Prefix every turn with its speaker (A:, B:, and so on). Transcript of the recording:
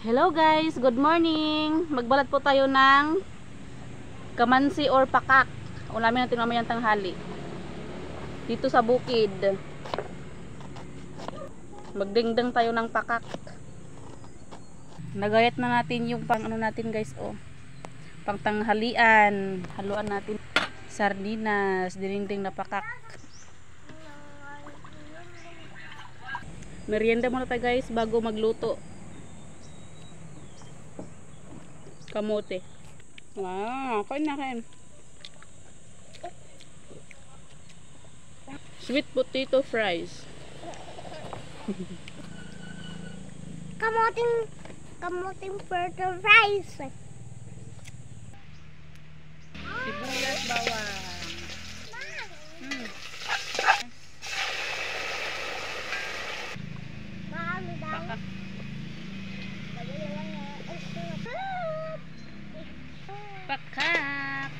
A: Hello guys, good morning. Magbalat po tayo ng kamansi or pakak. Ulamin natin mamayang tanghali. Dito sa bukid. Magdingdang tayo ng pakak. Nagayat na natin yung pang ano natin guys, oh. Pang tanghalian. Haluan natin sardinas, dininding na pakak. Merienda muna tayo guys bago magluto. Kamote. Kain na kain. Sweet potato fries.
B: Kamuting potato fries.
A: Sibuyas, bawang.
B: Marami daw.
A: Pakak. Pakak.